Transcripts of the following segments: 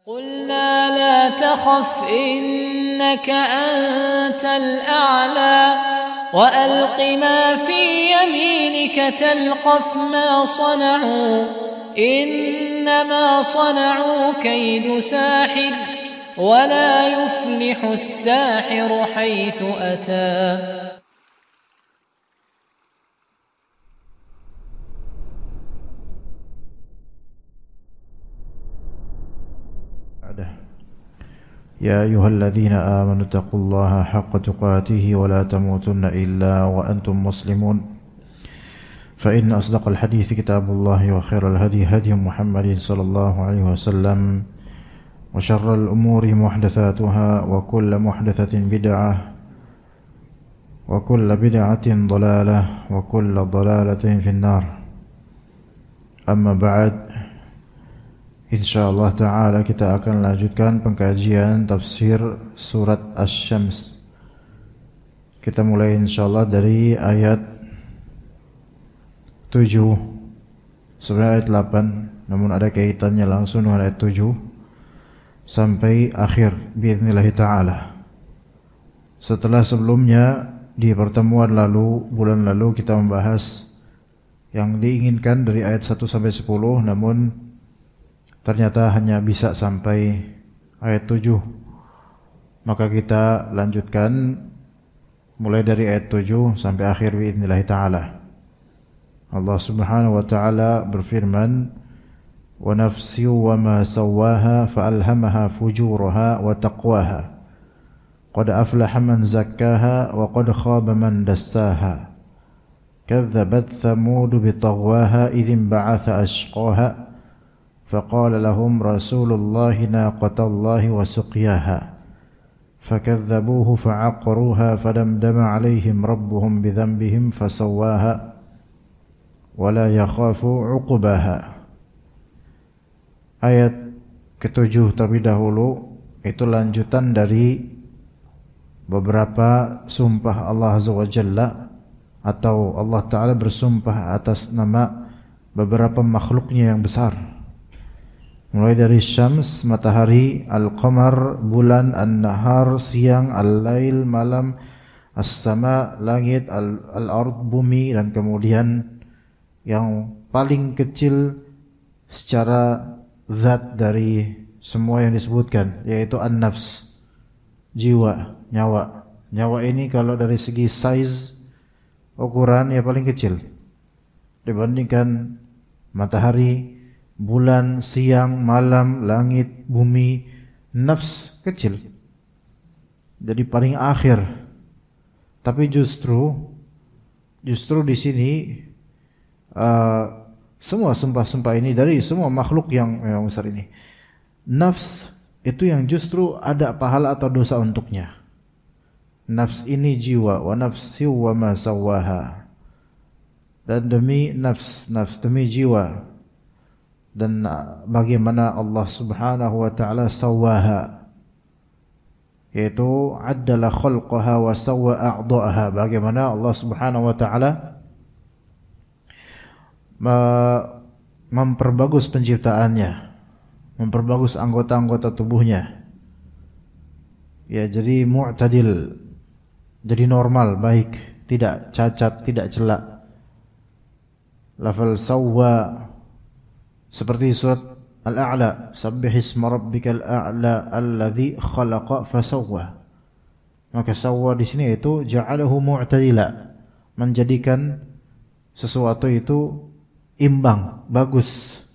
قلنا لا تخف إنك أنت الأعلى وألق ما في يمينك تلقف ما صنعوا إنما صنعوا كيد ساحر ولا يفلح الساحر حيث أتى. يا أيها الذين آمنوا اتقوا الله حق تقاته ولا تموتن إلا وأنتم مسلمون فإن أصدق الحديث كتاب الله وخير الهدي هدي محمد صلى الله عليه وسلم وشر الأمور محدثاتها وكل محدثة بدعة وكل بدعة ضلالة وكل ضلالة في النار. أما بعد, InsyaAllah ta'ala kita akan lanjutkan pengkajian tafsir surat Asy-Syams. Kita mulai insyaAllah dari ayat 7, sebenarnya ayat 8, namun ada kaitannya langsung dengan ayat 7 sampai akhir biidznillahi ta'ala. Setelah sebelumnya di pertemuan lalu, bulan lalu kita membahas yang diinginkan dari ayat 1 sampai 10, namun ternyata hanya bisa sampai ayat 7. Maka kita lanjutkan mulai dari ayat 7 sampai akhir biidznillahi ta'ala. Allah subhanahu wa ta'ala berfirman, wa nafsi wa ma sawaha fa'alhamaha fujuraha wa taqwaha qad aflaha man zakkaha wa qad khaba man dassaha kadzabat thamud bitaghwaha idzin ba'atha ashqaha فقال لهم رسول الله ناقة الله وسقياها فكذبوه فعقروها فدمدم عليهم ربهم بذنبهم فسواها ولا يخاف عقباها. Ayat ke-7 terlebih dahulu itu lanjutan dari beberapa sumpah Allah Azza wa Jalla, atau Allah Ta'ala bersumpah atas nama beberapa makhluknya yang besar. Mulai dari syams, matahari, al-qamar, bulan, an-nahar, siang, al-lail, malam, as-sama, langit, al-ard, bumi, dan kemudian yang paling kecil secara zat dari semua yang disebutkan, yaitu an-nafs, jiwa, nyawa. Nyawa ini kalau dari segi size, ukuran, ya paling kecil dibandingkan matahari, bulan, siang, malam, langit, bumi. Nafs kecil, jadi paling akhir. Tapi justru di sini semua sumpah-sumpah ini dari semua makhluk yang besar ini, nafs itu yang justru ada pahala atau dosa untuknya. Nafs ini jiwa, wa nafsi wa ma sawaha, dan demi nafs demi jiwa, dan bagaimana Allah subhanahu wa ta'ala sawaha, yaitu addala khalqaha wa sawwa a'dha'aha, bagaimana Allah subhanahu wa ta'ala memperbagus penciptaannya, memperbagus anggota-anggota tubuhnya, ya, jadi mu'tadil, jadi normal, baik, tidak cacat, tidak celak. Lafal sawwa seperti surat Al-A'la, sabbih isma rabbikal a'la alladzi khalaqa fasawwa. Maka sawwa di sini itu ja'alahu mu'tadila, menjadikan sesuatu itu imbang, bagus,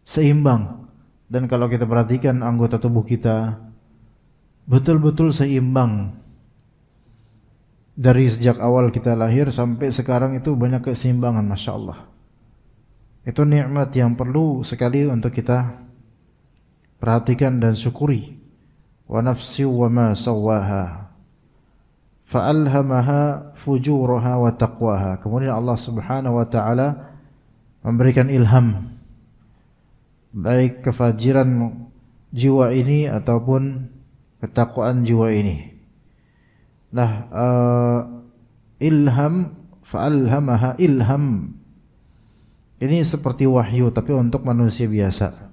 seimbang. Dan kalau kita perhatikan anggota tubuh kita betul-betul seimbang. Dari sejak awal kita lahir sampai sekarang itu banyak keseimbangan, Masya Allah. Itu nikmat yang perlu sekali untuk kita perhatikan dan syukuri. Wa nafsi wa ma sawaha fa'alhamaha fujuraha wa taqwaha. Kemudian Allah subhanahu wa ta'ala memberikan ilham, baik kefajiran jiwa ini ataupun ketakwaan jiwa ini. Nah, ilham, fa'alhamaha, ilham ini seperti wahyu tapi untuk manusia biasa.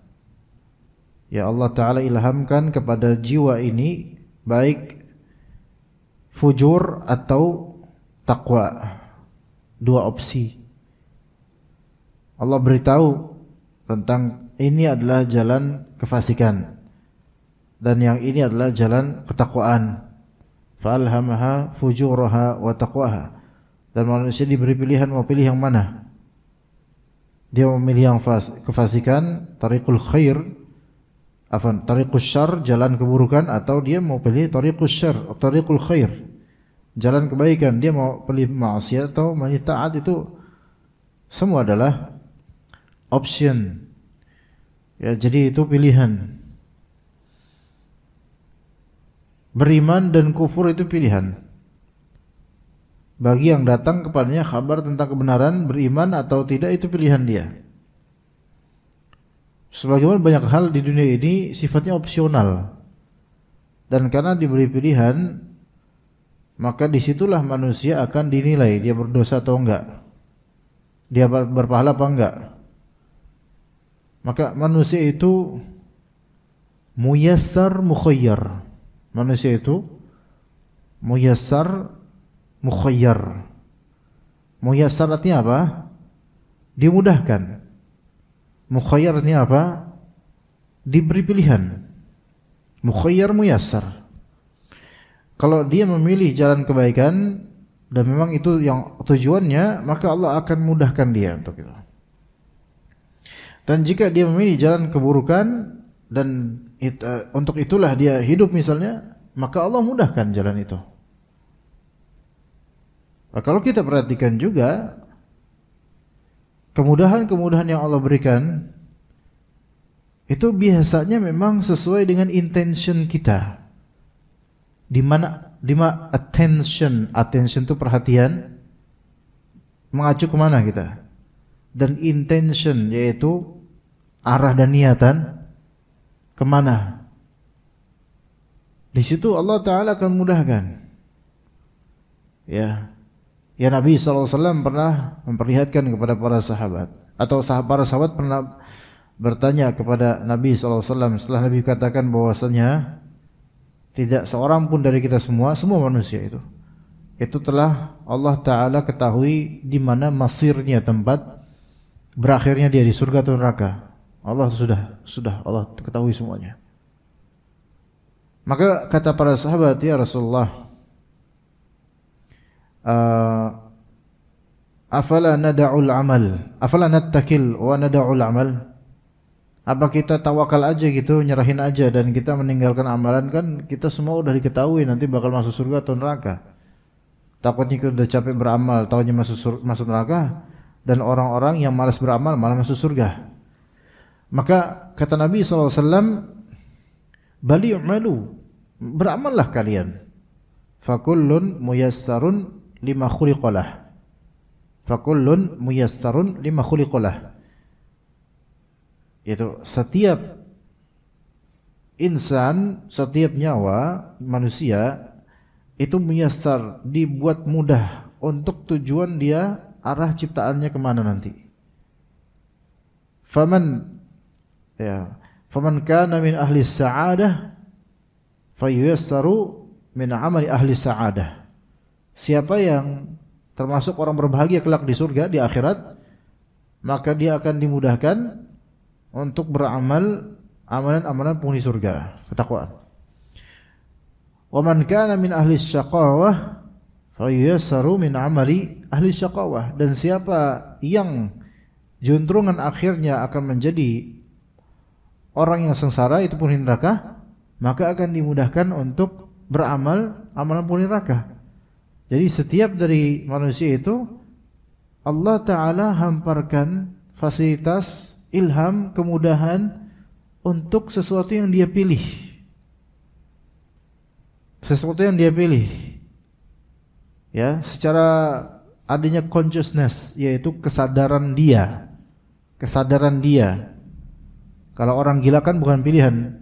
Ya Allah Ta'ala ilhamkan kepada jiwa ini baik fujur atau taqwa. Dua opsi. Allah beritahu tentang ini adalah jalan kefasikan dan yang ini adalah jalan ketakwaan. Fa'alhamaha fujuraha wa taqwaha. Dan manusia diberi pilihan mau pilih yang mana. Dia memilih yang kefasikan, tariqul khair, tariqus syarr, jalan keburukan, atau dia mau pilih tariqus syarr, tariqul khair, jalan kebaikan. Dia mau pilih maksiat atau memilih taat. Itu semua adalah option. Ya, jadi itu pilihan. Beriman dan kufur itu pilihan. Bagi yang datang kepadanya kabar tentang kebenaran, beriman atau tidak itu pilihan dia. Sebagaimana banyak hal di dunia ini sifatnya opsional. Dan karena diberi pilihan, maka disitulah manusia akan dinilai dia berdosa atau enggak, dia berpahala apa enggak. Maka manusia itu muyassar mukhayyar. Manusia itu muyassar mukhayyar. Muyassar artinya apa? Dimudahkan. Mukhayyar artinya apa? Diberi pilihan. Mukhayyar muyassar. Kalau dia memilih jalan kebaikan dan memang itu yang tujuannya, maka Allah akan mudahkan dia untuk itu. Dan jika dia memilih jalan keburukan dan untuk itulah dia hidup misalnya, maka Allah mudahkan jalan itu. Nah, kalau kita perhatikan juga kemudahan-kemudahan yang Allah berikan itu biasanya memang sesuai dengan intention kita. Di mana attention itu perhatian, mengacu kemana kita, dan intention yaitu arah dan niatan kemana. Di situ Allah Ta'ala akan mudahkan. Ya Nabi SAW pernah memperlihatkan kepada para sahabat, atau para sahabat pernah bertanya kepada Nabi SAW setelah Nabi katakan bahwasanya tidak seorang pun dari kita semua manusia itu telah Allah Ta'ala ketahui di mana masirnya, tempat berakhirnya dia, di surga atau neraka. Allah sudah Allah ketahui semuanya. Maka kata para sahabat, ya Rasulullah, afala nada'ul amal, afala nattakil wa nada'ul amal. Apa kita tawakal aja gitu, nyerahin aja dan kita meninggalkan amalan? Kan kita semua udah diketahui nanti bakal masuk surga atau neraka. Takutnya kita udah capek beramal, taunya masuk neraka, dan orang-orang yang malas beramal malah masuk surga. Maka kata Nabi SAW, bali u'malu, beramallah kalian. Fakullun muyassarun lima khuliqalah. Fakullun muyassarun lima khuliqalah. Yaitu setiap insan, setiap nyawa manusia itu muyassar, dibuat mudah untuk tujuan dia, arah ciptaannya kemana nanti. Faman kana min ahli sa'adah fayuyassaru min amali ahli sa'adah. Siapa yang termasuk orang berbahagia kelak di surga, di akhirat, maka dia akan dimudahkan untuk beramal amalan-amalan penghuni surga, ketakwaan. Wa man kana min ahli syaqawah fayuyassaru min amali ahli syaqawah. Dan siapa yang juntrungan akhirnya akan menjadi orang yang sengsara, itu penghuni neraka, maka akan dimudahkan untuk beramal amalan penghuni neraka. Jadi setiap dari manusia itu Allah Ta'ala hamparkan fasilitas, ilham, kemudahan untuk sesuatu yang dia pilih. Sesuatu yang dia pilih. Ya, secara adanya consciousness, yaitu kesadaran dia. Kesadaran dia. Kalau orang gila kan bukan pilihan.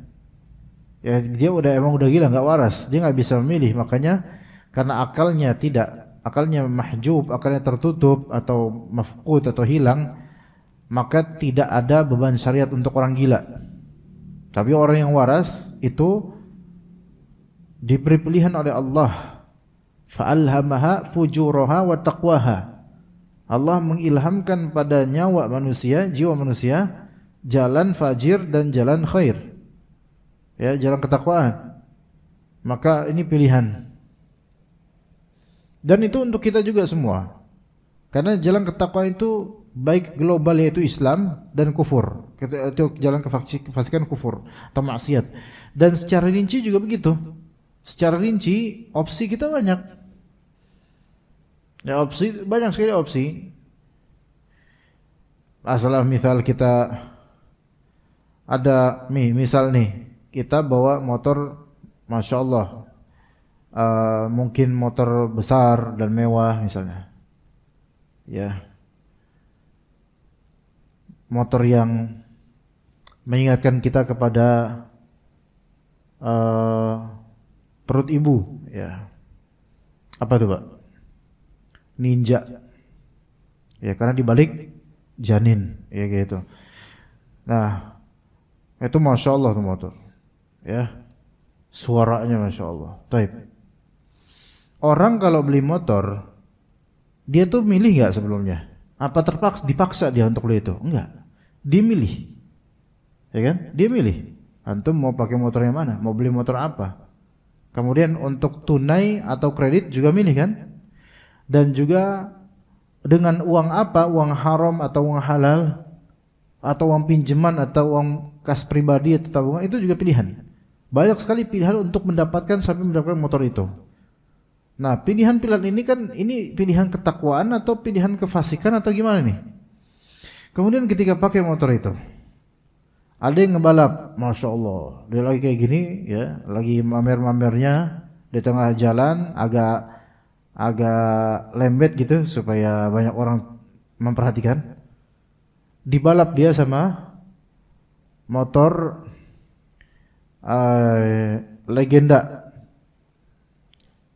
Ya, dia emang udah gila, enggak waras. Dia enggak bisa memilih, makanya karena akalnya mahjub, akalnya tertutup atau mafqud atau hilang, maka tidak ada beban syariat untuk orang gila. Tapi orang yang waras itu diberi pilihan oleh Allah. Fa'alhamaha fujuraha wa taqwaha. Allah mengilhamkan pada nyawa manusia, jiwa manusia, jalan fajir dan jalan khair. Ya, jalan ketakwaan. Maka ini pilihan. Dan itu untuk kita juga semua. Karena jalan ketakwaan itu baik global yaitu Islam dan kufur. Itu jalan kefasikan kufur atau maksiat. Dan secara rinci juga begitu. Secara rinci opsi kita banyak. Ya, opsi banyak sekali opsi. Masalah misal kita ada misal nih kita bawa motor, masya Allah, mungkin motor besar dan mewah misalnya, ya, motor yang mengingatkan kita kepada perut ibu, ya, apa tuh Pak? Ninja, ya, karena dibalik janin, ya gitu. Nah, itu masya Allah tuh motor, ya, suaranya masya Allah. Taib. Orang kalau beli motor, dia tuh milih nggak sebelumnya? Apa dipaksa dia untuk beli itu? Enggak, dia milih, ya kan? Dia milih. Antum mau pakai motor yang mana? Mau beli motor apa? Kemudian untuk tunai atau kredit juga milih kan? Dan juga dengan uang apa, uang haram atau uang halal, atau uang pinjaman atau uang kas pribadi atau tabungan, itu juga pilihan. Banyak sekali pilihan untuk mendapatkan sampai mendapatkan motor itu. Nah, pilihan-pilihan ini kan, ini pilihan ketakwaan atau pilihan kefasikan atau gimana nih? Kemudian ketika pakai motor itu, ada yang ngebalap, masya Allah, dia lagi kayak gini, ya, lagi mamer-mamernya di tengah jalan, agak lembet gitu supaya banyak orang memperhatikan. Dibalap dia sama motor legenda,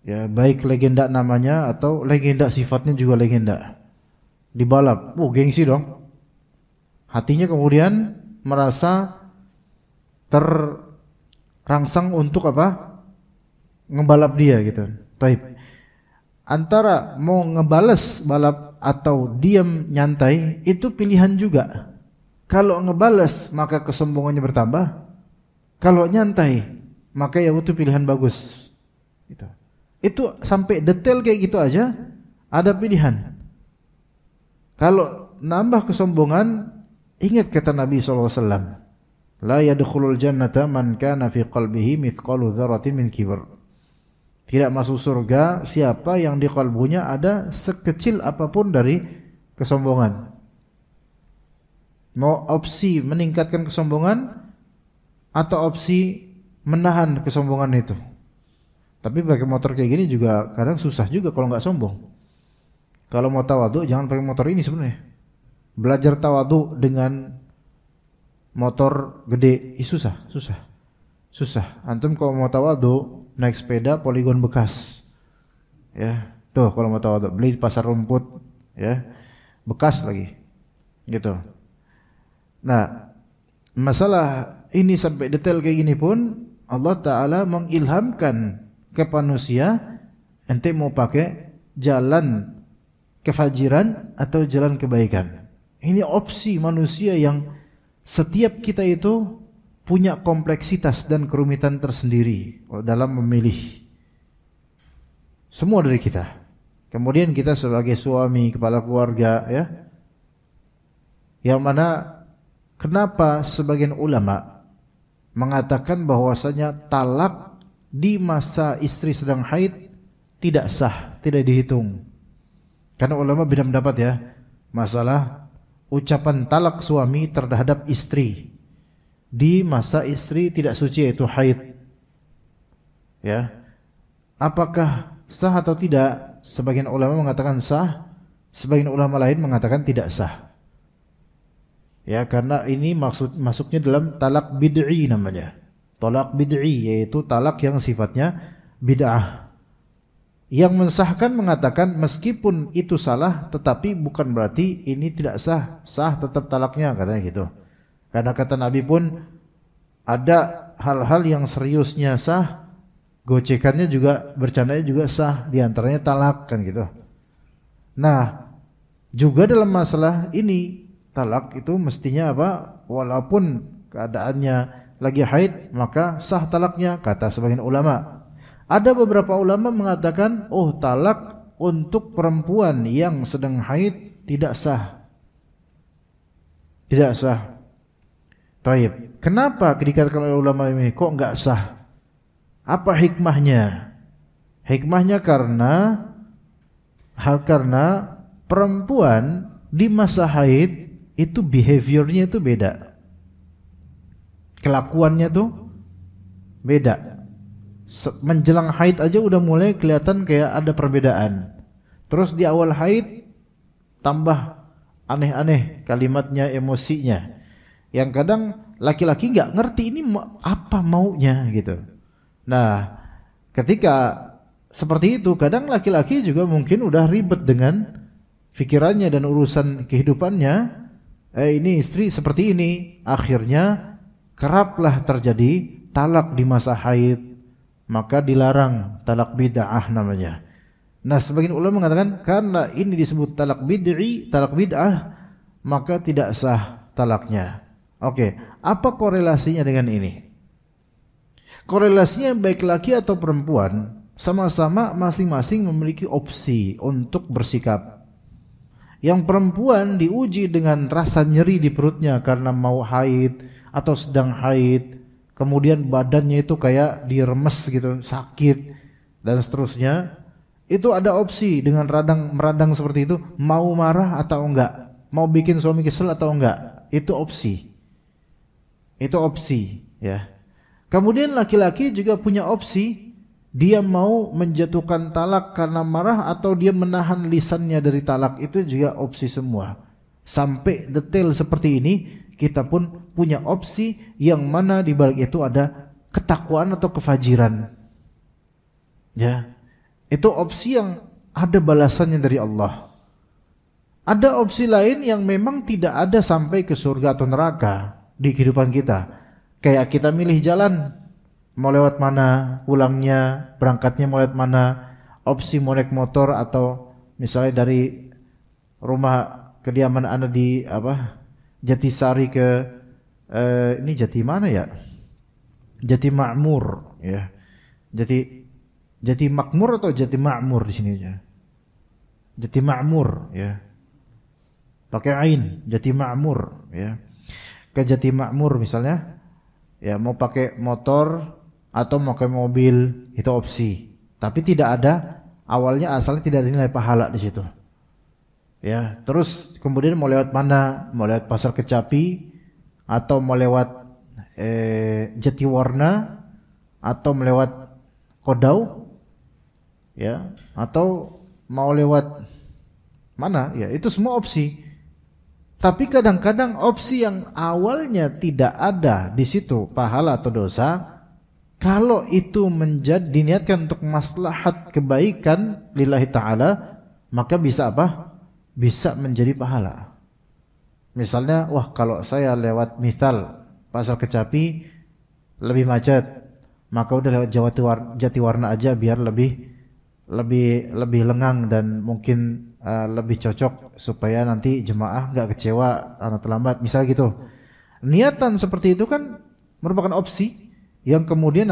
ya, baik legenda namanya atau legenda sifatnya juga legenda. Dibalap, gengsi dong. Hatinya kemudian merasa terangsang untuk apa? Ngebalap dia gitu. Taib. Antara mau ngebales balap atau diam nyantai, itu pilihan juga. Kalau ngebales maka kesombongannya bertambah. Kalau nyantai maka ya itu pilihan bagus. Itu sampai detail kayak gitu aja ada pilihan. Kalau nambah kesombongan, ingat kata Nabi SAW, la yadkhulul jannata man kana fi qalbihi mithqalu dzarratin min kibr. Tidak masuk surga siapa yang di kalbunya ada sekecil apapun dari kesombongan. Mau opsi meningkatkan kesombongan atau opsi menahan kesombongan itu. Tapi pakai motor kayak gini juga kadang susah juga kalau nggak sombong. Kalau mau tawadhu jangan pakai motor ini sebenarnya. Belajar tawadhu dengan motor gede susah. Antum kalau mau tawadhu naik sepeda poligon bekas, ya, tuh kalau mau tawadhu beli di pasar rumput, ya, bekas lagi, gitu. Nah, masalah ini sampai detail kayak gini pun Allah Ta'ala mengilhamkan ke manusia, ente mau pakai jalan kefajiran atau jalan kebaikan. Ini opsi manusia yang setiap kita itu punya kompleksitas dan kerumitan tersendiri dalam memilih. Semua dari kita. Kemudian kita sebagai suami, kepala keluarga, ya, yang mana kenapa sebagian ulama mengatakan bahwasanya talak di masa istri sedang haid tidak sah, tidak dihitung. Karena ulama beda pendapat, ya, masalah ucapan talak suami terhadap istri di masa istri tidak suci yaitu haid, ya, apakah sah atau tidak? Sebagian ulama mengatakan sah, sebagian ulama lain mengatakan tidak sah, ya, karena ini masuknya dalam talak bid'i namanya. Talak bid'i yaitu talak yang sifatnya bid'ah. Yang mensahkan mengatakan meskipun itu salah tetapi bukan berarti ini tidak sah, sah tetap talaknya, katanya gitu. Karena kata Nabi pun ada hal-hal yang seriusnya sah, gocekannya juga, bercandanya juga sah, diantaranya talak kan gitu. Nah, juga dalam masalah ini talak itu mestinya apa? Walaupun keadaannya lagi haid maka sah talaknya, kata sebagian ulama. Ada beberapa ulama mengatakan, oh talak untuk perempuan yang sedang haid tidak sah. Tidak sah. Taib. Kenapa dikatakan oleh ulama ini kok enggak sah? Apa hikmahnya? Hikmahnya karena perempuan di masa haid itu behaviornya itu beda. Kelakuannya tuh beda. Menjelang haid aja udah mulai kelihatan kayak ada perbedaan. Terus di awal haid tambah aneh-aneh kalimatnya, emosinya. Yang kadang laki-laki nggak ngerti ini apa maunya gitu. Nah, ketika seperti itu kadang laki-laki juga mungkin udah ribet dengan pikirannya dan urusan kehidupannya. Ini istri seperti ini, akhirnya keraplah terjadi talak di masa haid. Maka dilarang, talak bid'ah namanya. Nah, sebagian ulama mengatakan karena ini disebut talak bid'i, talak bid'ah, maka tidak sah talaknya. Oke, apa korelasinya dengan ini? Korelasinya baik laki atau perempuan sama-sama masing-masing memiliki opsi untuk bersikap. Yang perempuan diuji dengan rasa nyeri di perutnya karena mau haid atau sedang haid, kemudian badannya itu kayak diremes gitu, sakit dan seterusnya. Itu ada opsi dengan meradang seperti itu, mau marah atau enggak, mau bikin suami kesel atau enggak, itu opsi. Itu opsi, ya. Kemudian laki-laki juga punya opsi, dia mau menjatuhkan talak karena marah atau dia menahan lisannya dari talak, itu juga opsi semua. Sampai detail seperti ini, kita pun punya opsi yang mana di balik itu ada ketakwaan atau kefajiran. Ya. Itu opsi yang ada balasannya dari Allah. Ada opsi lain yang memang tidak ada sampai ke surga atau neraka di kehidupan kita. Kayak kita milih jalan, mau lewat mana, pulangnya, berangkatnya mau lewat mana, opsi mau naik motor atau misalnya dari rumah kediaman Anda di Jatisari ke ini Jati mana ya? Jati Makmur, ya. Jati Makmur atau Jati Ma'mur di sini aja? Jati Ma'mur, ya. Pakai ain, Jati Ma'mur, ya. Ke Jati Ma'mur misalnya, ya mau pakai motor atau mau pakai mobil, itu opsi. Tapi tidak ada, awalnya asalnya tidak ada nilai pahala di situ. Ya, terus kemudian mau lewat mana? Mau lewat Pasar Kecapi atau mau lewat Jatiwarna atau melewat Kodau, ya, atau mau lewat mana? Ya, itu semua opsi. Tapi kadang-kadang opsi yang awalnya tidak ada di situ pahala atau dosa, kalau itu diniatkan untuk maslahat kebaikan lillahi ta'ala, maka bisa apa? Bisa menjadi pahala. Misalnya, wah kalau saya lewat Pasar Kecapi lebih macet, maka udah lewat Jatiwarna aja biar lebih lengang dan mungkin lebih cocok supaya nanti jemaah nggak kecewa karena terlambat, misal gitu. Niatan seperti itu kan merupakan opsi yang kemudian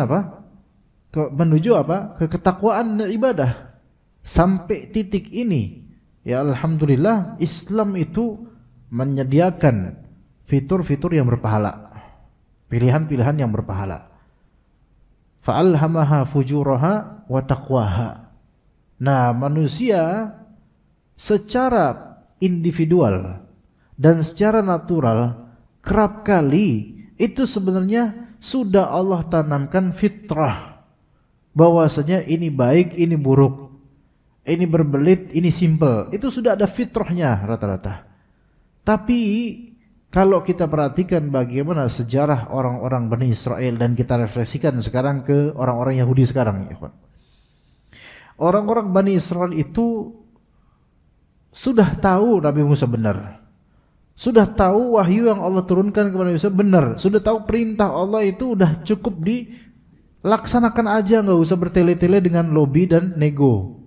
menuju ke ketakwaan dan ibadah. Sampai titik ini, ya alhamdulillah, Islam itu menyediakan fitur-fitur yang berpahala, pilihan-pilihan yang berpahala. Fa'alhamaha fujuraha wa taqwaha. Nah, manusia secara individual dan secara natural kerap kali itu sebenarnya sudah Allah tanamkan fitrah bahwasanya ini baik, ini buruk, ini berbelit, ini simple. Itu sudah ada fitrahnya rata-rata. Tapi kalau kita perhatikan bagaimana sejarah orang-orang Bani Israel dan kita refleksikan sekarang ke orang-orang Yahudi sekarang, orang-orang Bani Israel itu sudah tahu Nabi Musa benar, sudah tahu wahyu yang Allah turunkan kepada Nabi SAW benar, sudah tahu perintah Allah itu udah cukup dilaksanakan aja, nggak usah bertele-tele dengan lobby dan nego.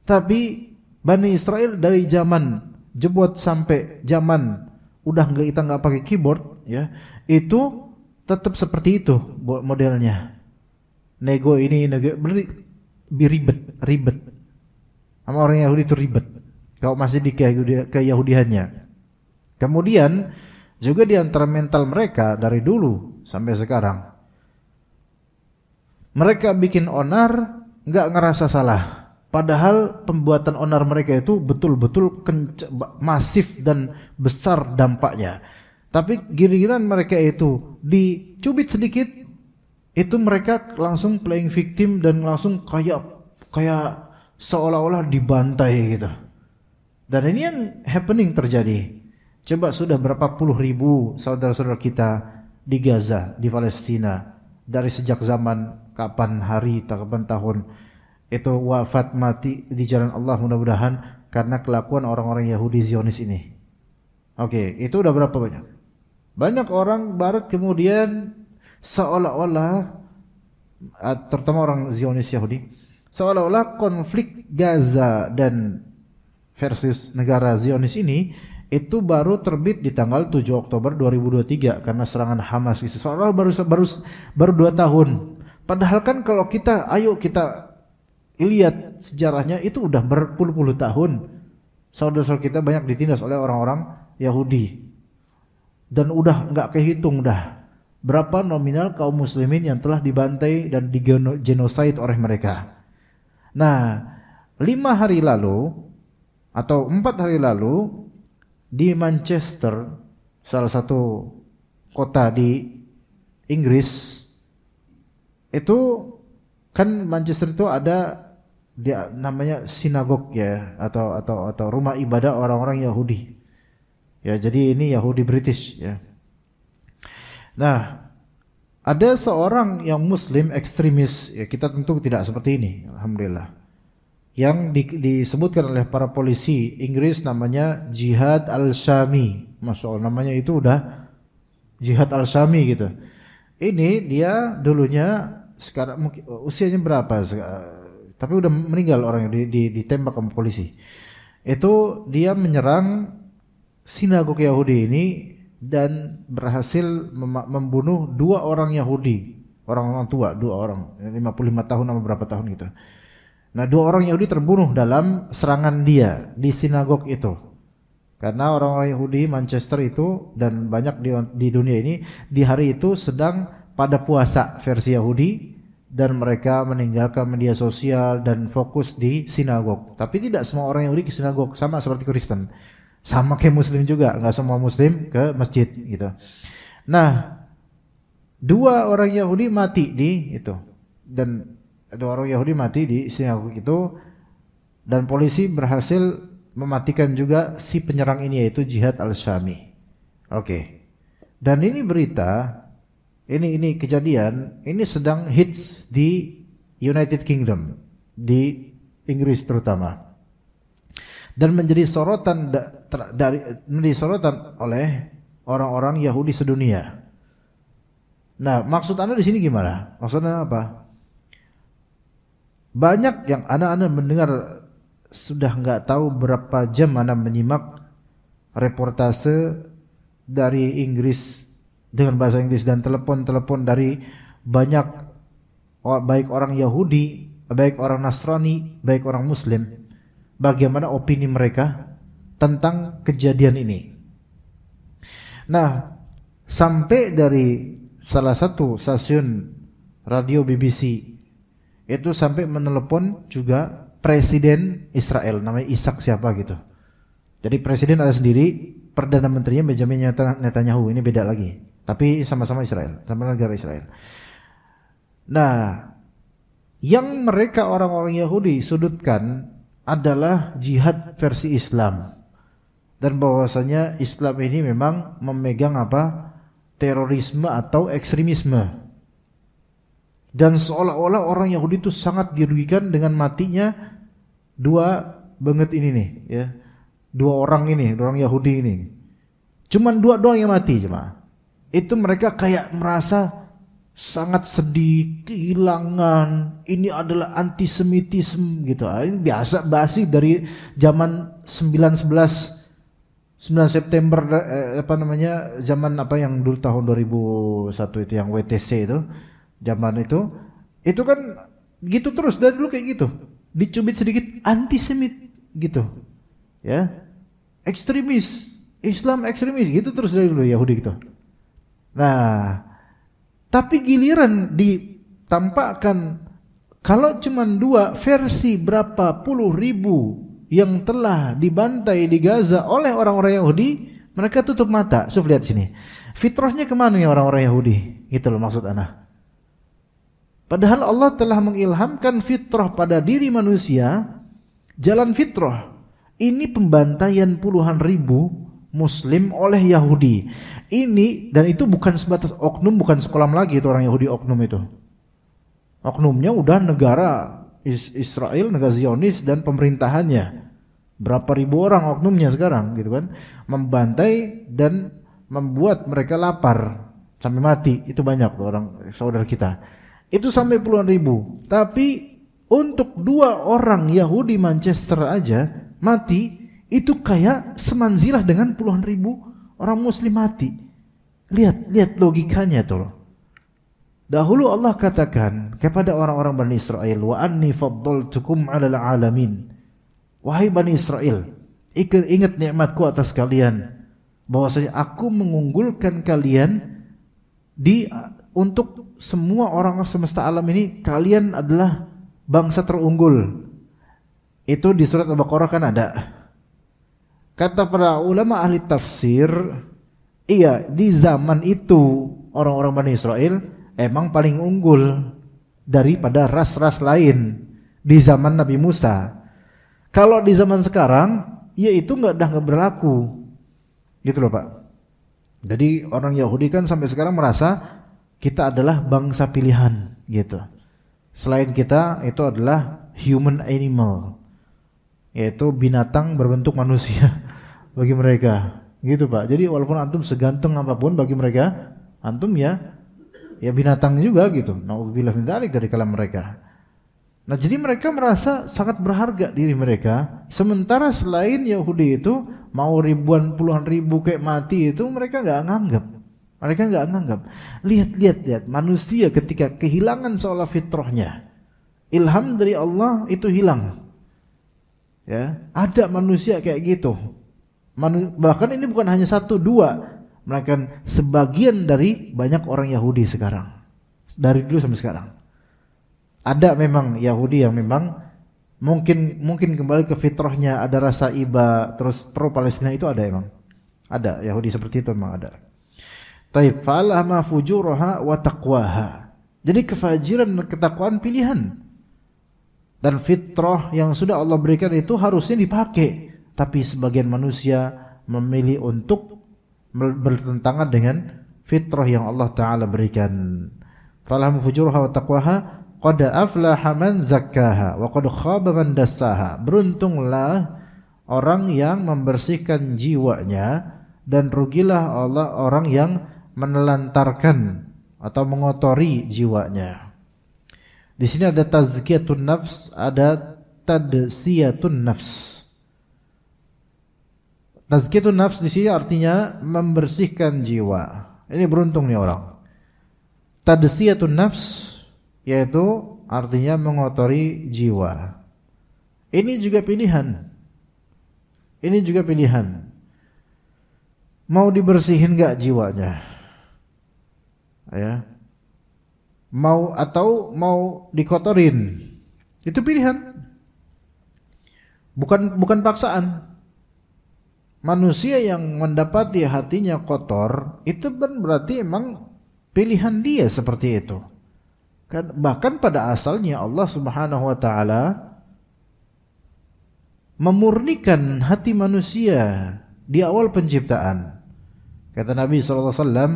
Tapi Bani Israel dari zaman jebot sampai zaman udah kita nggak pakai keyboard, ya, itu tetap seperti itu modelnya. Nego ini, nego ribet. Sama orang Yahudi itu ribet. Kalau masih di keyahudiannya. Kemudian juga di antara mental mereka dari dulu sampai sekarang, mereka bikin onar nggak ngerasa salah, padahal pembuatan onar mereka itu betul-betul masif dan besar dampaknya. Tapi giliran mereka itu dicubit sedikit, itu mereka langsung playing victim dan langsung kayak seolah-olah dibantai gitu. Dan ini yang happening terjadi. Coba sudah berapa puluh ribu saudara-saudara kita di Gaza, di Palestina, dari sejak zaman kapan hari, kapan tahun itu wafat mati di jalan Allah, mudah-mudahan karena kelakuan orang-orang Yahudi Zionis ini. Oke, itu udah berapa banyak? Banyak orang Barat kemudian seolah-olah, terutama orang Zionis Yahudi, seolah-olah konflik Gaza dan versus negara Zionis ini itu baru terbit di tanggal 7 Oktober 2023 karena serangan Hamas. Seolah baru 2 tahun. Padahal kan kalau kita lihat sejarahnya itu udah berpuluh-puluh tahun. Saudara-saudara kita banyak ditindas oleh orang-orang Yahudi. Dan udah nggak kehitung dah berapa nominal kaum muslimin yang telah dibantai dan digenosid oleh mereka. Nah, 5 hari lalu atau 4 hari lalu di Manchester, salah satu kota di Inggris, itu kan Manchester itu ada dia namanya sinagog ya, atau rumah ibadah orang-orang Yahudi. Ya, jadi ini Yahudi British ya. Nah, ada seorang yang Muslim ekstremis, ya kita tentu tidak seperti ini, alhamdulillah. Yang disebutkan oleh para polisi Inggris namanya Jihad Al-Syami. Masya Allah, namanya itu udah Jihad Al-Syami gitu. Ini dia dulunya, sekarang mungkin usianya berapa, tapi udah meninggal orang yang ditembak sama polisi. Itu dia menyerang sinagog Yahudi ini dan berhasil membunuh 2 orang Yahudi, orang tua, 2 orang, 55 tahun sama berapa tahun gitu. Nah, 2 orang Yahudi terbunuh dalam serangan dia di sinagog itu. Karena orang-orang Yahudi Manchester itu dan banyak di dunia ini di hari itu sedang pada puasa versi Yahudi dan mereka meninggalkan media sosial dan fokus di sinagog. Tapi tidak semua orang Yahudi ke sinagog, sama seperti Kristen. Sama kayak Muslim juga, nggak semua Muslim ke masjid gitu. Nah, 2 orang Yahudi mati di itu dan 2 orang Yahudi mati di sinagog itu dan polisi berhasil mematikan juga si penyerang ini yaitu Jihad Al-Syami. Oke. Dan ini berita, ini kejadian, ini sedang hits di United Kingdom, di Inggris terutama. Dan menjadi sorotan oleh orang-orang Yahudi sedunia. Nah, maksud Anda di sini gimana? Maksudnya apa? Banyak yang anak-anak mendengar sudah nggak tahu berapa jam Anda menyimak reportase dari Inggris dengan bahasa Inggris dan telepon dari banyak baik orang Yahudi, baik orang Nasrani, baik orang Muslim, bagaimana opini mereka tentang kejadian ini. Nah, sampai dari salah satu stasiun radio BBC itu sampai menelepon juga presiden Israel, namanya Ishak siapa gitu. Jadi presiden ada sendiri, perdana menterinya Benjamin Netanyahu, ini beda lagi. Tapi sama-sama Israel, sama negara Israel. Nah, yang mereka orang-orang Yahudi sudutkan adalah jihad versi Islam. Dan bahwasanya Islam ini memang memegang apa? Terorisme atau ekstremisme. Dan seolah-olah orang Yahudi itu sangat dirugikan dengan matinya 2 banget ini nih, ya. 2 orang ini, 2 orang Yahudi ini. Cuman 2 doang yang mati jemaah. Itu mereka kayak merasa sangat sedih, kehilangan. Ini adalah antisemitisme gitu. Ini biasa basi dari zaman 9 September zaman apa yang dulu tahun 2001 itu yang WTC itu. Zaman itu kan gitu terus dari dulu kayak gitu. Dicubit sedikit antisemit gitu. Ya. Ekstremis, Islam ekstremis gitu terus dari dulu Yahudi gitu. Nah, tapi giliran ditampakkan kalau cuma 2 versi berapa puluh ribu yang telah dibantai di Gaza oleh orang-orang Yahudi, mereka tutup mata. So, lihat sini. Fitrahnya kemana nih orang-orang Yahudi? Gitu loh maksud ana. Padahal Allah telah mengilhamkan fitrah pada diri manusia, jalan fitrah. Ini pembantaian puluhan ribu Muslim oleh Yahudi. Ini dan itu bukan sebatas oknum, bukan sekolah lagi itu orang Yahudi oknum itu. Oknumnya udah negara Israel, negara Zionis dan pemerintahannya. Berapa ribu orang oknumnya sekarang gitu kan. Membantai dan membuat mereka lapar sampai mati. Itu banyak orang saudara kita. Itu sampai puluhan ribu. Tapi untuk 2 orang Yahudi Manchester aja mati, itu kayak semanzilah dengan puluhan ribu orang Muslim mati. Lihat logikanya tuh. Dahulu Allah katakan kepada orang-orang Bani Israel, wa anni faddaltukum 'alal 'alamin. Wahai Bani Israel, ingat nikmatku atas kalian, bahwasanya aku mengunggulkan kalian untuk semua orang semesta alam ini, kalian adalah bangsa terunggul. Itu di surat Al-Baqarah kan ada. Kata para ulama ahli tafsir, iya di zaman itu orang-orang Bani Israel emang paling unggul daripada ras-ras lain di zaman Nabi Musa. Kalau di zaman sekarang, ya itu nggak berlaku, gitu loh Pak. Jadi orang Yahudi kan sampai sekarang merasa kita adalah bangsa pilihan, gitu. Selain kita itu adalah human animal, yaitu binatang berbentuk manusia bagi mereka, gitu Pak. Jadi walaupun antum seganteng apapun bagi mereka, antum ya binatang juga gitu. Nauzubillah min dzalik dari kalam mereka. Nah, jadi mereka merasa sangat berharga diri mereka, sementara selain Yahudi itu mau ribuan puluhan ribu kayak mati itu mereka nggak nganggap. Mereka nggak nganggap. Lihat manusia ketika kehilangan seolah fitrahnya, ilham dari Allah itu hilang. Ya, ada manusia kayak gitu. Bahkan ini bukan hanya 1, 2, melainkan sebagian dari banyak orang Yahudi sekarang. Dari dulu sampai sekarang. Ada memang Yahudi yang memang mungkin kembali ke fitrahnya, ada rasa iba, terus pro Palestina itu ada emang. Ada Yahudi seperti itu memang ada. Taib fa'alhama fujuraha wa taqwaha. Jadi kefajiran dan ketakwaan pilihan. Dan fitrah yang sudah Allah berikan itu harusnya dipakai. Tapi sebagian manusia memilih untuk bertentangan dengan fitrah yang Allah Ta'ala berikan. Fa'alhama fujuraha wa taqwaha qad aflaha man zakkaha wa qad khaba man dassaha. Beruntunglah orang yang membersihkan jiwanya dan rugilah orang yang menelantarkan atau mengotori jiwanya. Di sini ada tazkiyatun nafs, ada tadsiyatun nafs. Tazkiyatun nafs di sini artinya membersihkan jiwa. Ini beruntung nih orang. Tadsiyatun nafs yaitu artinya mengotori jiwa. Ini juga pilihan. Ini juga pilihan. Mau dibersihin enggak jiwanya? Ya. Mau dikotorin. Itu pilihan. Bukan paksaan. Manusia yang mendapati hatinya kotor, itu berarti emang pilihan dia seperti itu. Bahkan pada asalnya Allah Subhanahu wa taala memurnikan hati manusia di awal penciptaan. Kata Nabi sallallahu alaihi wasallam,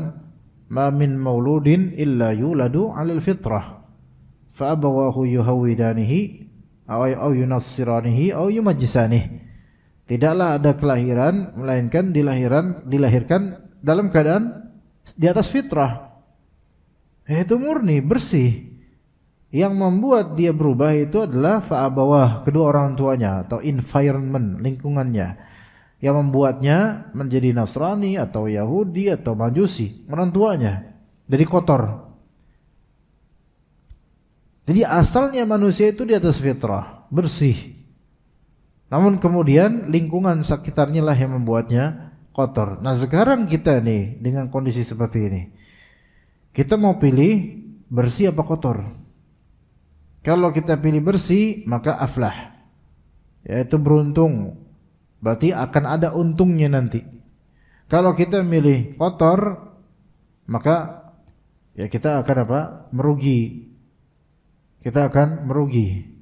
"Ma min mauludin illa yuladu 'alal fitrah, fa abawahu yuhawidanihi aw yunassiranihi aw yumajjisanihi." Tidaklah ada kelahiran melainkan dilahirkan dalam keadaan di atas fitrah, yaitu murni, bersih. Yang membuat dia berubah itu adalah fa'abawah, kedua orang tuanya atau environment, lingkungannya, yang membuatnya menjadi Nasrani atau Yahudi atau Majusi, orang tuanya. Jadi kotor. Jadi asalnya manusia itu di atas fitrah, bersih. Namun kemudian lingkungan sekitarnya lah yang membuatnya kotor. Nah sekarang kita nih dengan kondisi seperti ini, kita mau pilih bersih apa kotor? Kalau kita pilih bersih maka aflah, yaitu beruntung, berarti akan ada untungnya nanti. Kalau kita milih kotor maka ya kita akan apa? Merugi. Kita akan merugi.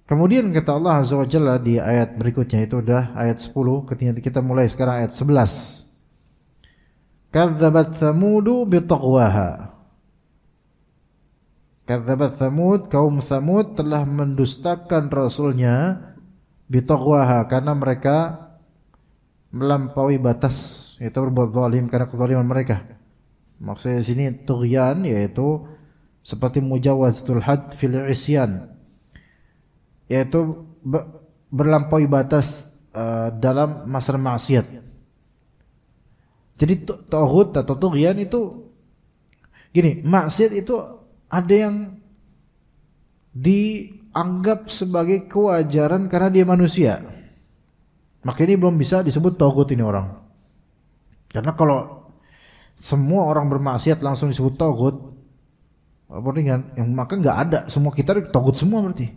Kemudian kata Allah Azza wa Jalla di ayat berikutnya, itu udah ayat 10, ketika kita mulai sekarang ayat 11. Kadzabat Tsamudu bitaqwaha. Kadzabat Tsamud, kaum Tsamud telah mendustakan rasulnya bitaqwaha, karena mereka melampaui batas, yaitu berbuat zalim karena kezaliman mereka. Maksudnya di sini tughyan, yaitu seperti mujawazatul had fil isyan, yaitu berlampaui batas dalam masalah maksiat. Jadi tauhid atau tughyan itu gini, maksiat itu ada yang dianggap sebagai kewajaran karena dia manusia, maka ini belum bisa disebut tauhid ini orang. Karena kalau semua orang bermaksiat langsung disebut tauhid, maka nggak ada, semua kita tauhid semua berarti.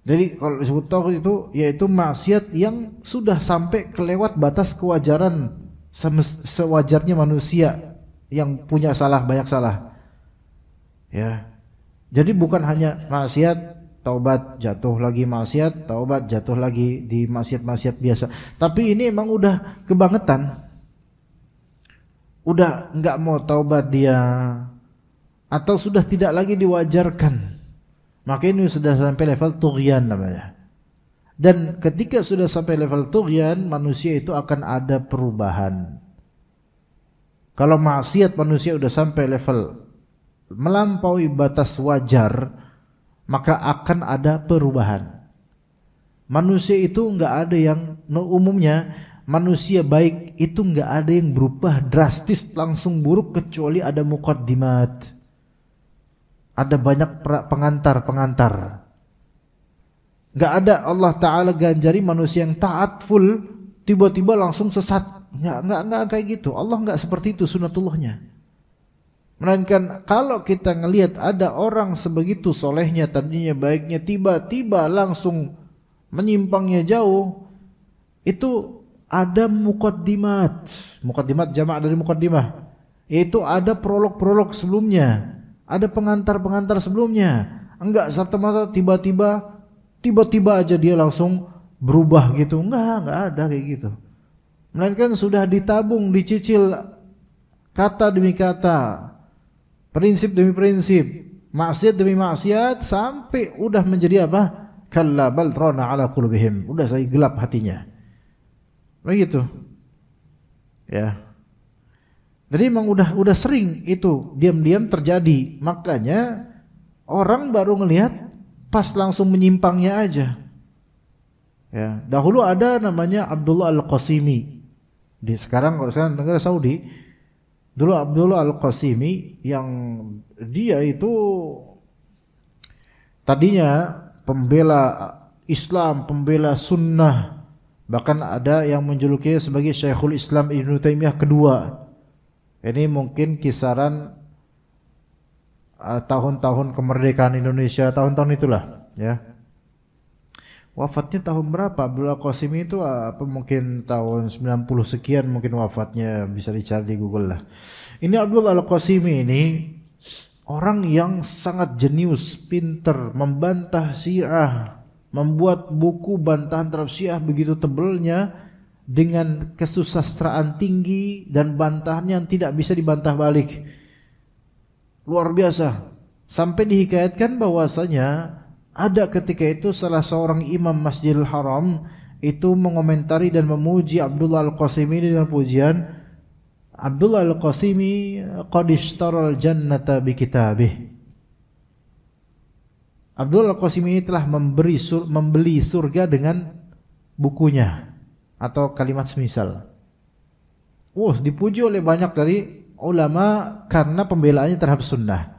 Jadi kalau disebut tauhid itu yaitu maksiat yang sudah sampai kelewat batas kewajaran sewajarnya manusia yang punya salah, banyak salah. Ya. Jadi bukan hanya maksiat taubat jatuh lagi, maksiat taubat jatuh lagi di maksiat-maksiat biasa. Tapi ini emang udah kebangetan. Udah enggak mau taubat dia, atau sudah tidak lagi diwajarkan. Maka ini sudah sampai level tughyan namanya. Dan ketika sudah sampai level tughyan, manusia itu akan ada perubahan. Kalau maksiat manusia sudah sampai level melampaui batas wajar, maka akan ada perubahan. Manusia itu enggak ada yang, umumnya manusia baik itu enggak ada yang berubah drastis langsung buruk, kecuali ada muqaddimat. Ada banyak pengantar-pengantar. Gak ada Allah Ta'ala ganjari manusia yang taat full tiba-tiba langsung sesat. Enggak kayak gitu. Allah enggak seperti itu sunatullahnya. Melainkan kalau kita ngelihat ada orang sebegitu solehnya, tadinya baiknya, tiba-tiba langsung menyimpangnya jauh, itu ada muqaddimat. Muqaddimat jamak dari muqaddimah, yaitu ada prolog-prolog sebelumnya, ada pengantar-pengantar sebelumnya. Enggak serta-merta tiba-tiba aja dia langsung berubah gitu. Enggak ada kayak gitu. Melainkan sudah ditabung, dicicil kata demi kata, prinsip demi prinsip, maksiat demi maksiat, sampai udah menjadi apa? Kalla bal rana ala qulubihim. Udah saya gelap hatinya. Begitu. Ya. Jadi memang udah sering itu diam-diam terjadi. Makanya orang baru ngelihat pas langsung menyimpangnya aja. Ya, dahulu ada namanya Abdullah Al-Qasimi. Sekarang negara Saudi. Dulu Abdullah Al-Qasimi yang dia itu tadinya pembela Islam, pembela sunnah. Bahkan ada yang menjulukinya sebagai Syekhul Islam Ibnu Taimiyah kedua. Ini mungkin kisaran tahun-tahun kemerdekaan Indonesia, tahun-tahun itulah, ya. Wafatnya tahun berapa? Abdullah Qasimi itu apa, mungkin tahun 90 sekian mungkin wafatnya, bisa dicari di Google lah. Ini Abdullah Al-Qasimi ini orang yang sangat jenius, pinter, membantah Syiah, membuat buku bantahan terhadap Syiah begitu tebalnya, dengan kesusastraan tinggi dan bantahan yang tidak bisa dibantah balik. Luar biasa. Sampai dihikayatkan bahwasanya ada ketika itu salah seorang imam Masjidil Haram itu mengomentari dan memuji Abdullah Al-Qasimi dengan pujian, Abdullah Al-Qasimi qad ishtaral jannata bi kitabih. Abdullah Al-Qasimi ini telah membeli surga dengan bukunya atau kalimat semisal. Dipuji oleh banyak dari ulama karena pembelaannya terhadap sunnah.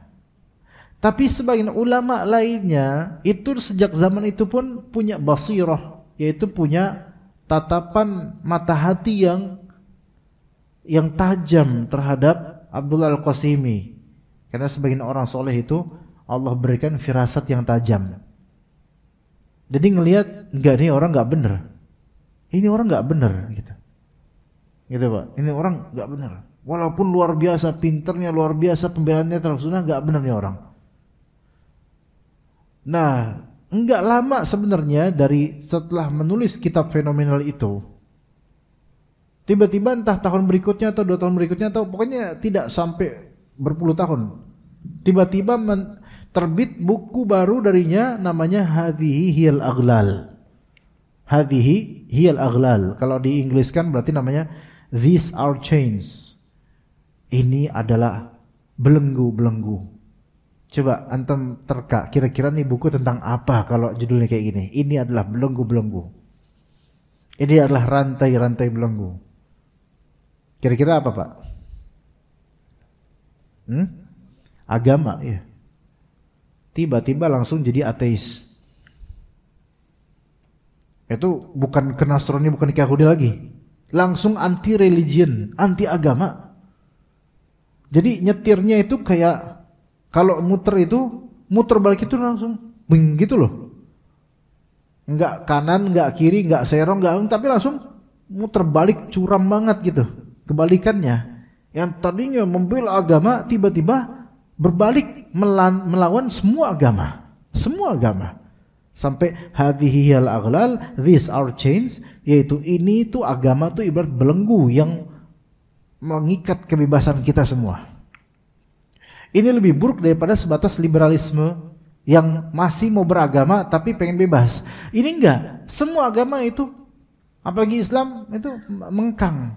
Tapi sebagian ulama lainnya itu sejak zaman itu pun punya basirah, yaitu punya tatapan mata hati yang tajam terhadap Abdullah Al-Qasimi. Karena sebagian orang soleh itu Allah berikan firasat yang tajam. Jadi ngelihat enggak, ini orang enggak benar. Ini orang enggak benar gitu. Gitu Pak. Ini orang enggak benar. Walaupun luar biasa pinternya, luar biasa pembelaannya terhadap sunnah, enggak benar nih orang. Nah, enggak lama sebenarnya dari setelah menulis kitab fenomenal itu, tiba-tiba entah tahun berikutnya atau 2 tahun berikutnya atau pokoknya tidak sampai berpuluh tahun, tiba-tiba terbit buku baru darinya namanya Hadhihi Hiyal Aghlal. Hadhihi Hiyal Aghlal. Kalau diinggriskan berarti namanya These Are Chains. Ini adalah belenggu-belenggu. Coba antum terka, kira-kira nih buku tentang apa kalau judulnya kayak gini? Ini adalah belenggu-belenggu. Ini adalah rantai-rantai belenggu. Kira-kira apa Pak? Agama, ya. Tiba-tiba langsung jadi ateis. Itu bukan ke Nasrani, bukan ke Yahudi lagi. Langsung anti religion, anti agama. Jadi nyetirnya itu kayak kalau muter balik itu langsung bing gitu loh. Enggak kanan, enggak kiri, enggak serong, enggak, tapi langsung muter balik curam banget gitu. Kebalikannya, yang tadinya membela agama tiba-tiba berbalik melawan semua agama. Semua agama. Sampai hadhihi hiyal aghlal, these are chains, yaitu ini tuh agama tuh ibarat belenggu yang mengikat kebebasan kita semua. Ini lebih buruk daripada sebatas liberalisme yang masih mau beragama tapi pengen bebas. Ini enggak, semua agama itu, apalagi Islam itu mengkang.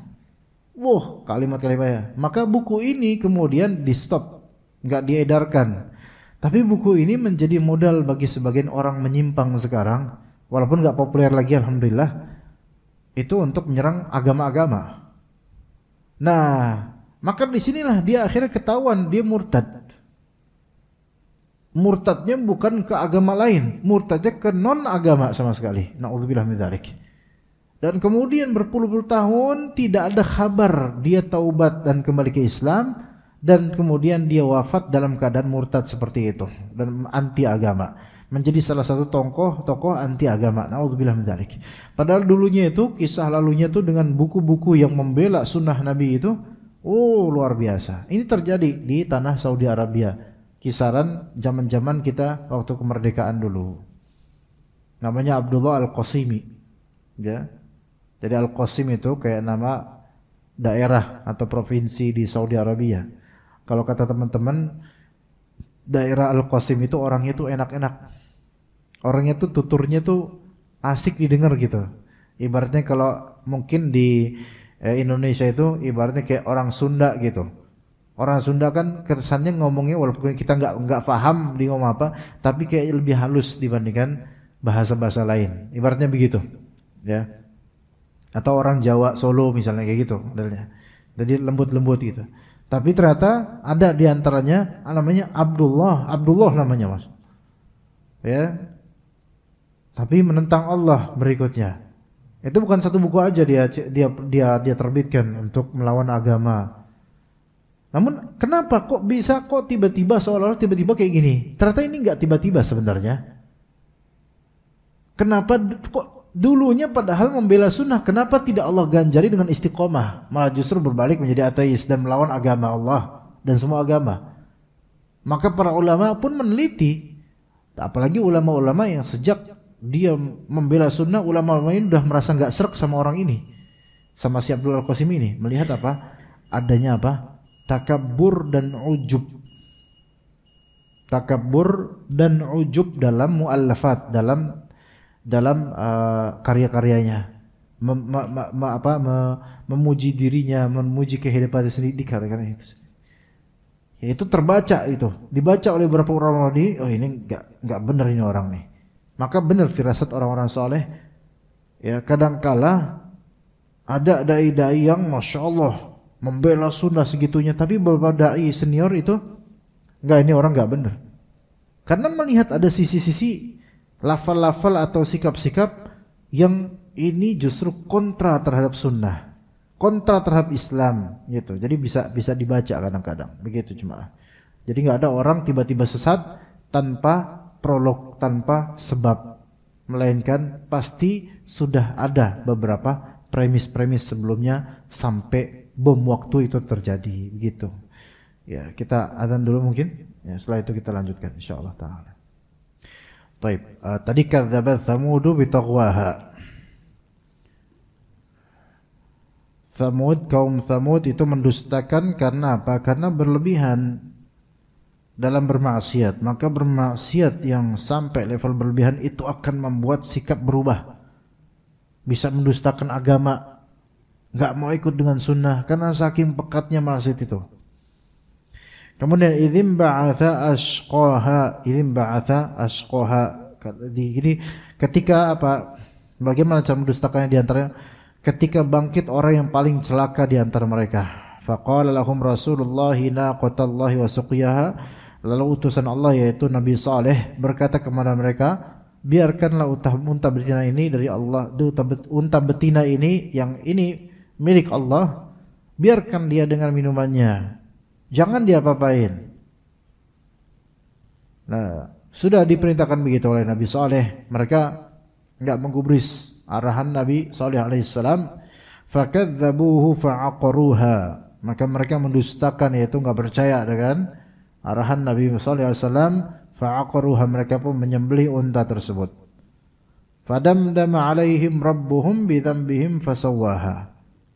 Kalimat-kalimat ya. Maka buku ini kemudian di stop, enggak diedarkan. Tapi buku ini menjadi modal bagi sebagian orang menyimpang sekarang, walaupun enggak populer lagi alhamdulillah, itu untuk menyerang agama-agama. Nah, maka disinilah dia akhirnya ketahuan dia murtad. Murtadnya bukan ke agama lain, murtadnya ke non agama sama sekali. Na'udzubillah min dzalik. Dan kemudian berpuluh-puluh tahun tidak ada kabar dia taubat dan kembali ke Islam, dan kemudian dia wafat dalam keadaan murtad seperti itu dan anti agama. Menjadi salah satu tokoh anti agama. Na'udzubillah min dzalik. Padahal dulunya itu kisah lalunya itu dengan buku-buku yang membela sunnah Nabi itu luar biasa. Ini terjadi di tanah Saudi Arabia, kisaran zaman-zaman kita waktu kemerdekaan dulu. Namanya Abdullah Al-Qasimi, ya. Jadi Al-Qasim itu kayak nama daerah atau provinsi di Saudi Arabia. Kalau kata teman-teman, daerah Al-Qasim itu orangnya itu enak-enak. Orangnya tuh tuturnya tuh asik didengar gitu. Ibaratnya kalau mungkin di Indonesia itu ibaratnya kayak orang Sunda gitu. Orang Sunda kan kesannya ngomongnya walaupun kita nggak paham dia ngomong apa, tapi kayak lebih halus dibandingkan bahasa-bahasa lain. Ibaratnya begitu, ya. Atau orang Jawa Solo misalnya kayak gitu, jadi lembut-lembut gitu. Tapi ternyata ada di antaranya namanya Abdullah namanya Mas. Ya. Tapi menentang Allah berikutnya. Itu bukan satu buku aja dia terbitkan untuk melawan agama. Namun kenapa kok tiba-tiba seolah-olah tiba-tiba kayak gini? Ternyata ini enggak tiba-tiba sebenarnya. Kenapa kok dulunya padahal membela sunnah, kenapa tidak Allah ganjari dengan istiqomah, malah justru berbalik menjadi ateis dan melawan agama Allah dan semua agama? Maka para ulama pun meneliti, apalagi ulama-ulama yang sejak dia membela sunnah, ulama-ulama ini sudah merasa nggak srek sama orang ini, sama si Abdullah Al-Qasim ini. Melihat apa? Adanya apa? Takabur dan ujub. Takabur dan ujub dalam muallafat, dalam karya-karyanya. Memuji dirinya, memuji kehidupan sendiri di karya-karya itu. Ya, itu terbaca itu, dibaca oleh beberapa orang ini, oh ini enggak benar ini orang nih. Maka benar firasat orang-orang soleh. Ya, kadangkala ada dai-dai yang masya Allah membela sunnah segitunya, tapi beberapa dai senior itu enggak, ini orang enggak benar. Karena melihat ada sisi-sisi lafal-lafal atau sikap-sikap yang ini justru kontra terhadap sunnah, kontra terhadap Islam gitu. Jadi bisa dibaca kadang-kadang begitu jemaah. Jadi nggak ada orang tiba-tiba sesat tanpa prolog, tanpa sebab, melainkan pasti sudah ada beberapa premis-premis sebelumnya sampai bom waktu itu terjadi begitu. Ya, kita azan dulu mungkin. Ya, setelah itu kita lanjutkan insyaallah taala. Baik, tadi kadzabat Tsamudu bi taghwaha. Kaum Tsamud itu mendustakan karena apa? Karena berlebihan dalam bermaksiat. Maka bermaksiat yang sampai level berlebihan itu akan membuat sikap berubah. Bisa mendustakan agama, enggak mau ikut dengan sunnah karena saking pekatnya maksiat itu. Kemudian idzim ba'atha ashqaha. Jadi ketika apa? Bagaimana cara mendustakannya di antaranya? Ketika bangkit orang yang paling celaka di antara mereka. Faqala lahum Rasulullah naqatallahi wa suqiyaha. Lalu utusan Allah yaitu Nabi Saleh berkata kepada mereka, biarkanlah unta betina ini dari Allah, unta betina ini yang ini milik Allah, biarkan dia dengan minumannya. Jangan dia apa-apain. Nah, sudah diperintahkan begitu oleh Nabi Saleh. Mereka enggak menggubris arahan Nabi Saleh alaihissalam. Fakadzabuhu fa'aqaruha. Maka mereka mendustakan, yaitu enggak percaya dengan arahan Nabi Saleh alaihissalam. Fa'aqaruha, mereka pun menyembelih unta tersebut. Fadamdama alaihim rabbuhum bidzambihim fasawwaha.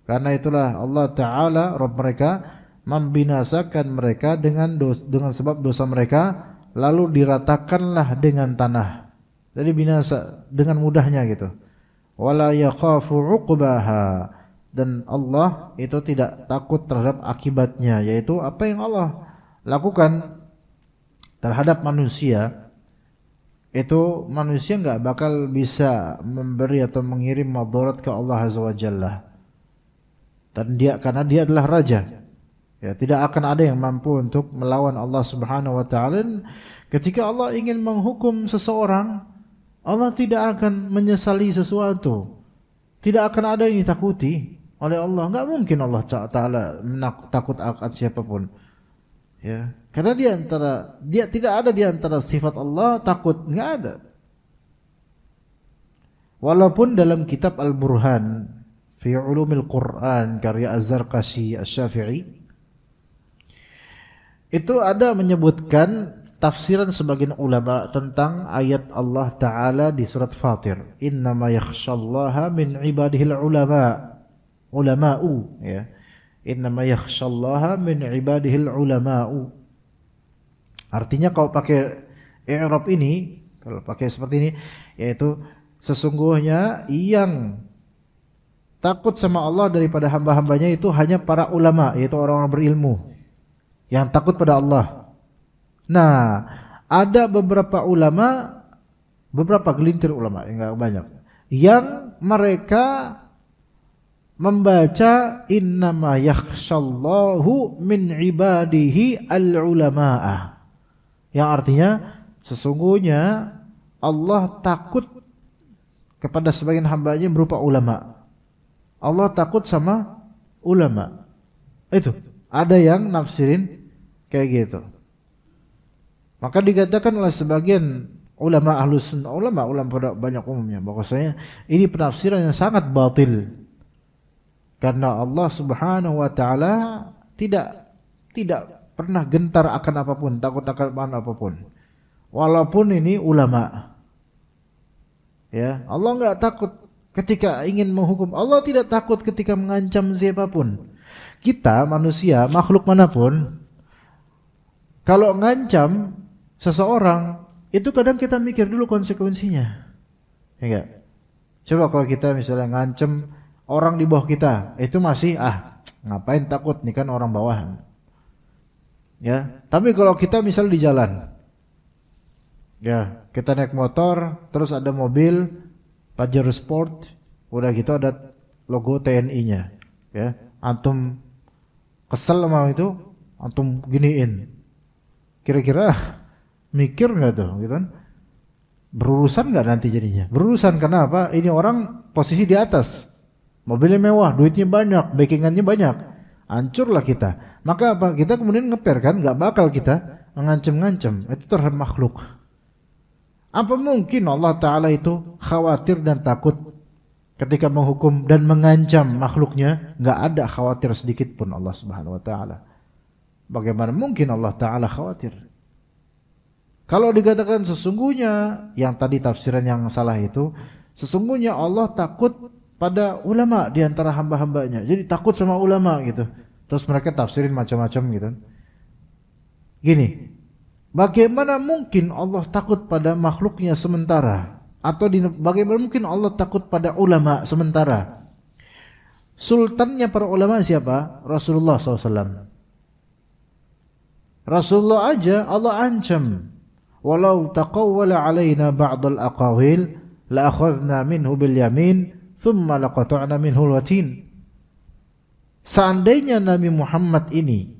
Karena itulah Allah Ta'ala Rabb mereka membinasakan mereka dengan sebab dosa mereka, lalu diratakanlah dengan tanah. Jadi binasa dengan mudahnya gitu. Wala yakhafu 'uqbaha, dan Allah itu tidak takut terhadap akibatnya, yaitu apa yang Allah lakukan terhadap manusia. Itu manusia enggak bakal bisa memberi atau mengirim madarat ke Allah Azza wa Jalla. Dan karena dia adalah raja. Ya, tidak akan ada yang mampu untuk melawan Allah Subhanahu wa taala. Ketika Allah ingin menghukum seseorang, Allah tidak akan menyesali sesuatu. Tidak akan ada yang ditakuti oleh Allah. Enggak mungkin Allah Ta'ala takut akan siapapun. Ya, karena dia tidak ada di antara sifat Allah takut, enggak ada. Walaupun dalam kitab Al-Burhan fi Ulumil Quran karya Az-Zarqashi Asy-Syafi'i itu ada menyebutkan tafsiran sebagian ulama tentang ayat Allah Ta'ala di surat Fatir. Innama yakhshallaha min ibadihil ulama'u, ya. Innama yakhshallaha min ibadihil ulama'u. Artinya kalau pakai i'rab ini, kalau pakai seperti ini, yaitu sesungguhnya yang takut sama Allah daripada hamba-hambanya itu hanya para ulama, yaitu orang-orang berilmu yang takut pada Allah. Nah, ada beberapa ulama, beberapa gelintir ulama, enggak banyak, yang mereka membaca innama yakhshallahu min ibadihi al-ulama'a, yang artinya sesungguhnya Allah takut kepada sebagian hambanya berupa ulama. Allah takut sama ulama. Itu ada yang nafsirin kayak gitu. Maka dikatakan oleh sebagian ulama ahlus sunnah, ulama pada banyak umumnya, bahwasanya ini penafsiran yang sangat batil. Karena Allah Subhanahu wa taala tidak pernah gentar akan apapun, takut akan apapun. Walaupun ini ulama. Ya, Allah enggak takut ketika ingin menghukum. Allah tidak takut ketika mengancam siapapun. Kita manusia, makhluk manapun, kalau ngancam seseorang, itu kadang kita mikir dulu konsekuensinya. Ya enggak? Coba kalau kita misalnya ngancem orang di bawah kita, itu masih ngapain takut, nih kan orang bawahan. Ya, tapi kalau kita misalnya di jalan, ya kita naik motor, terus ada mobil Pajero Sport, udah gitu ada logo TNI-nya, ya, antum kesel sama itu, antum giniin, kira-kira mikir nggak tuh, gitu kan? Berurusan nggak nanti jadinya? Berurusan karena apa? Ini orang posisi di atas, mobilnya mewah, duitnya banyak, backingannya banyak, hancurlah kita. Maka apa? Kita kemudian ngeper kan? Nggak bakal kita mengancam-ngancam. Itu terhadap makhluk. Apa mungkin Allah Ta'ala itu khawatir dan takut ketika menghukum dan mengancam makhluknya? Nggak ada khawatir sedikit pun Allah Subhanahu Wa Ta'ala. Bagaimana mungkin Allah Ta'ala khawatir? Kalau dikatakan sesungguhnya, yang tadi tafsiran yang salah itu, sesungguhnya Allah takut pada ulama di antara hamba-hambanya. Jadi takut sama ulama gitu. Terus mereka tafsirin macam-macam gitu. Gini, bagaimana mungkin Allah takut pada makhluknya sementara? Atau bagaimana mungkin Allah takut pada ulama sementara? Sultannya para ulama siapa? Rasulullah SAW. Rasulullah aja Allah ancam. Walau taqawwala alaina ba'dal aqawil la akhadna minhu bil yamin thumma laqata'na minhu al watin. Seandainya Nabi Muhammad ini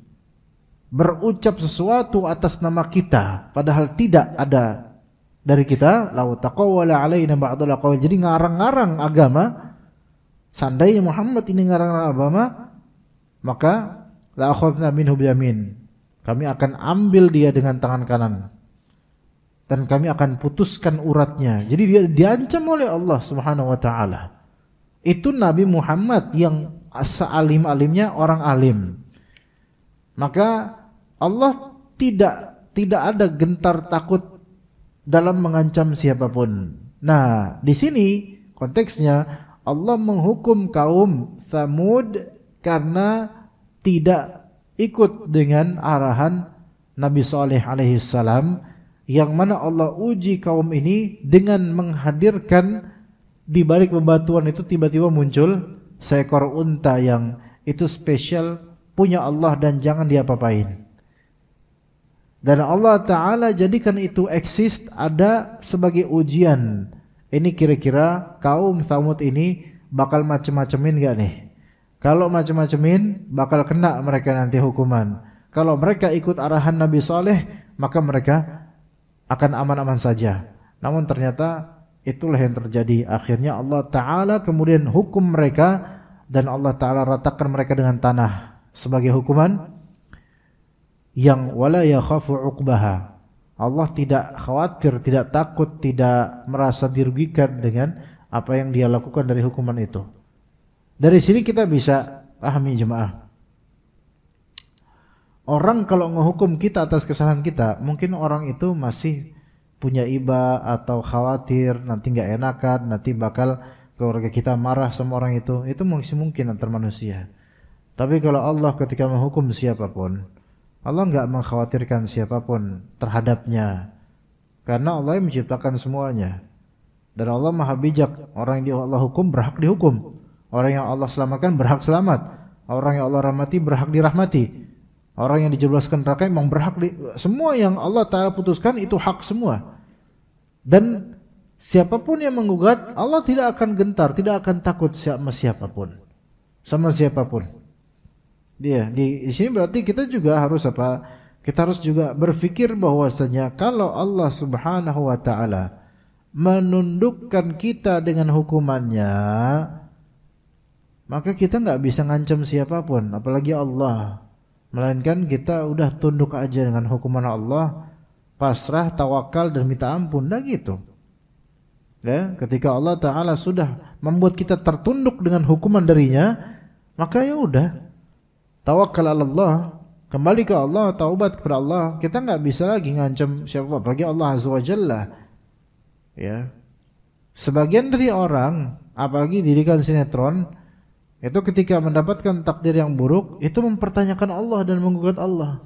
berucap sesuatu atas nama kita padahal tidak ada dari kita, lau taqawwala alaina ba'dal aqawil, jadi ngarang-ngarang agama. Seandainya Muhammad ini ngarang-ngarang agama, maka la akhadna minhu bil yamin, kami akan ambil dia dengan tangan kanan dan kami akan putuskan uratnya. Jadi dia diancam oleh Allah Subhanahu wa taala. Itu Nabi Muhammad yang sealim-alimnya orang alim. Maka Allah tidak ada gentar takut dalam mengancam siapapun. Nah, di sini konteksnya Allah menghukum kaum Tsamud karena tidak ikut dengan arahan Nabi Saleh alaihi salam, yang mana Allah uji kaum ini dengan menghadirkan di balik bebatuan itu tiba-tiba muncul seekor unta yang itu spesial punya Allah dan jangan diapa-apain. Dan Allah Ta'ala jadikan itu eksis, ada sebagai ujian. Ini kira-kira kaum Tsamud ini bakal macem-macemin gak nih? Kalau macem-macemin bakal kena mereka nanti hukuman. Kalau mereka ikut arahan Nabi Saleh, maka mereka akan aman-aman saja. Namun ternyata itulah yang terjadi. Akhirnya Allah Ta'ala kemudian hukum mereka dan Allah Ta'ala ratakan mereka dengan tanah sebagai hukuman yang wala yakhafu uqbaha. Allah tidak khawatir, tidak takut, tidak merasa dirugikan dengan apa yang dia lakukan dari hukuman itu. Dari sini kita bisa pahami jemaah. Orang kalau menghukum kita atas kesalahan kita, mungkin orang itu masih punya iba atau khawatir nanti nggak enakan, nanti bakal keluarga kita marah sama orang itu masih mungkin antar manusia. Tapi kalau Allah ketika menghukum siapapun, Allah nggak mengkhawatirkan siapapun terhadapnya, karena Allah yang menciptakan semuanya. Dan Allah maha bijak, orang yang Allah hukum berhak dihukum, orang yang Allah selamatkan berhak selamat, orang yang Allah rahmati berhak dirahmati. Orang yang dijebloskan neraka memang berhak semua yang Allah Ta'ala putuskan itu hak semua. Dan siapapun yang menggugat, Allah tidak akan gentar, tidak akan takut sama siapapun. Sama siapapun. Dia di sini berarti kita juga harus apa? Kita harus juga berpikir bahwasanya kalau Allah Subhanahu wa Ta'ala menundukkan kita dengan hukumannya, maka kita nggak bisa ngancam siapapun, apalagi Allah. Melainkan kita udah tunduk aja dengan hukuman Allah, pasrah, tawakal dan minta ampun, dah gitu. Ya, ketika Allah Ta'ala sudah membuat kita tertunduk dengan hukuman darinya, maka ya udah, tawakal ala Allah, kembali ke Allah, taubat kepada Allah. Kita nggak bisa lagi ngancam siapa, apalagi Allah Azza wa Jalla. Ya, sebagian dari orang, apalagi didikan sinetron, itu ketika mendapatkan takdir yang buruk, itu mempertanyakan Allah dan menggugat Allah.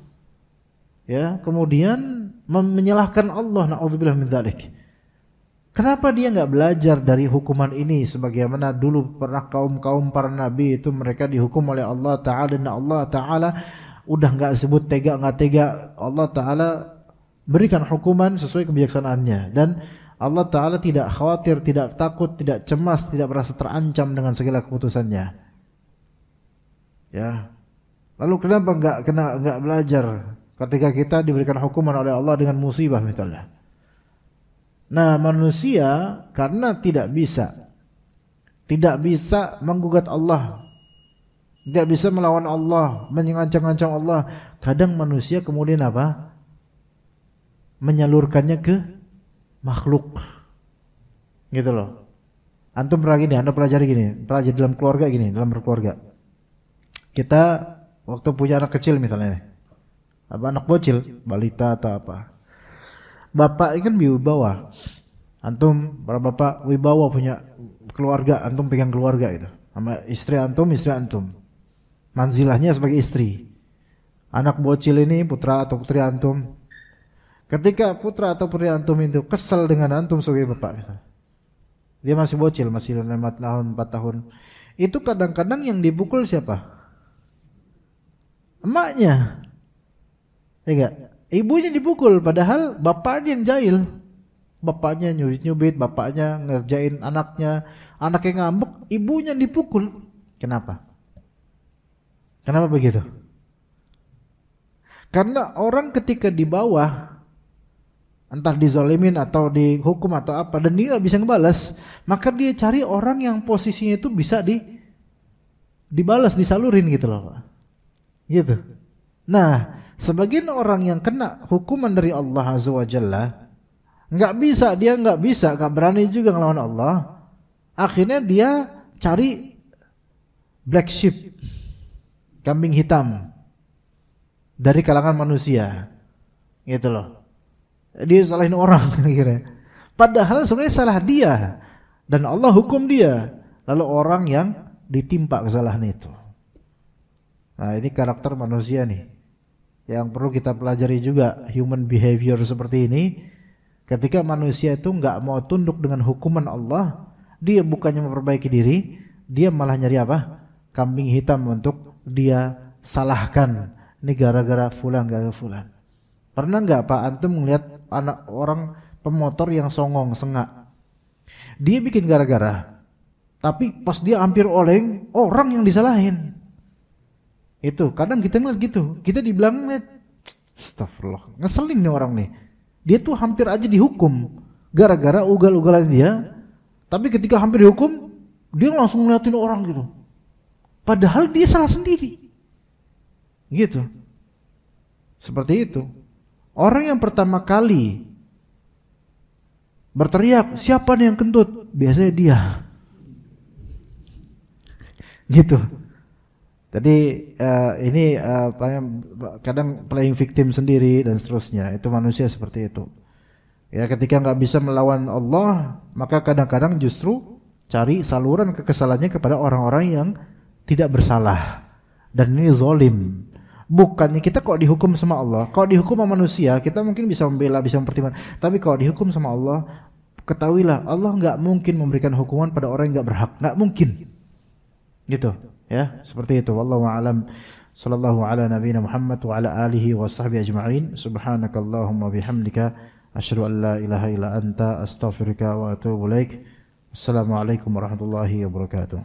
ya, kemudian menyalahkan Allah, naudzubillah min dzalik. Kenapa dia nggak belajar dari hukuman ini sebagaimana dulu pernah kaum-kaum para nabi itu mereka dihukum oleh Allah Ta'ala, dan Allah Ta'ala udah nggak sebut tega nggak tega, Allah Ta'ala berikan hukuman sesuai kebijaksanaannya, dan Allah Ta'ala tidak khawatir, tidak takut, tidak cemas, tidak merasa terancam dengan segala keputusannya. Ya, lalu kenapa nggak belajar ketika kita diberikan hukuman oleh Allah dengan musibah misalnya? Nah, manusia karena tidak bisa menggugat Allah, tidak bisa melawan Allah, mengancam-ancam Allah. Kadang manusia kemudian apa? Menyalurkannya ke makhluk, gitu loh. Antum pernah gini, anda pelajari gini, pelajari dalam keluarga gini, dalam berkeluarga. Kita waktu punya anak kecil misalnya, anak bocil, balita atau apa, bapak kan wibawa, antum para bapak wibawa punya keluarga, antum pegang keluarga itu, sama istri antum, manzilahnya sebagai istri. Anak bocil ini putra atau putri antum. Ketika putra atau putri antum itu kesal dengan antum sebagai bapak misalnya, dia masih bocil, masih 5 tahun, 4 tahun, itu kadang-kadang yang dipukul siapa? Emaknya, ya gak? Ibunya dipukul, padahal bapaknya yang jahil. Bapaknya nyubit, bapaknya ngerjain anaknya ngambek, ibunya dipukul. Kenapa? Kenapa begitu? Karena orang ketika di bawah, entah dizalimin atau dihukum atau apa, dan dia gak bisa ngebalas, maka dia cari orang yang posisinya itu bisa dibalas, disalurin gitu loh, Pak. Gitu. Nah, sebagian orang yang kena hukuman dari Allah Azza wa Jalla, nggak berani juga ngelawan Allah. Akhirnya dia cari black sheep, kambing hitam dari kalangan manusia, gitu loh. Dia salahin orang akhirnya. Padahal sebenarnya salah dia dan Allah hukum dia. Lalu orang yang ditimpa kesalahan itu. Nah, ini karakter manusia nih yang perlu kita pelajari juga, human behavior seperti ini. Ketika manusia itu nggak mau tunduk dengan hukuman Allah, dia bukannya memperbaiki diri, dia malah nyari apa? Kambing hitam untuk dia salahkan. Ini gara-gara fulan. Pernah nggak Pak antum melihat anak orang pemotor yang songong, sengak? Dia bikin gara-gara, tapi pas dia hampir oleng, orang yang disalahin. Itu kadang kita ngeliat gitu, kita dibilang astagfirullah, ngeselin nih orang nih. Dia tuh hampir aja dihukum gara-gara ugal-ugalan dia, tapi ketika hampir dihukum, dia langsung ngeliatin orang gitu. Padahal dia salah sendiri. Gitu. Seperti itu. Orang yang pertama kali berteriak, siapa nih yang kentut? Biasanya dia. Gitu. Jadi ini kadang playing victim sendiri dan seterusnya. Itu manusia seperti itu. Ya, ketika nggak bisa melawan Allah, maka kadang-kadang justru cari saluran kekesalannya kepada orang-orang yang tidak bersalah. Dan ini zalim. Bukannya kita kok dihukum sama Allah. Kalau dihukum sama manusia, kita mungkin bisa membela, bisa mempertimbangkan. Tapi kalau dihukum sama Allah, ketahuilah Allah nggak mungkin memberikan hukuman pada orang yang nggak berhak. Nggak mungkin. Gitu. Ya, seperti itu. Wallahu a'lam. Sallallahu ala nabiyina Muhammad wa ala alihi wa sahbihi ajma'in. Subhanakallahumma bihamdika asyhadu an la ilaha illa anta astaghfiruka wa atubu ilaik. Assalamualaikum warahmatullahi wabarakatuh.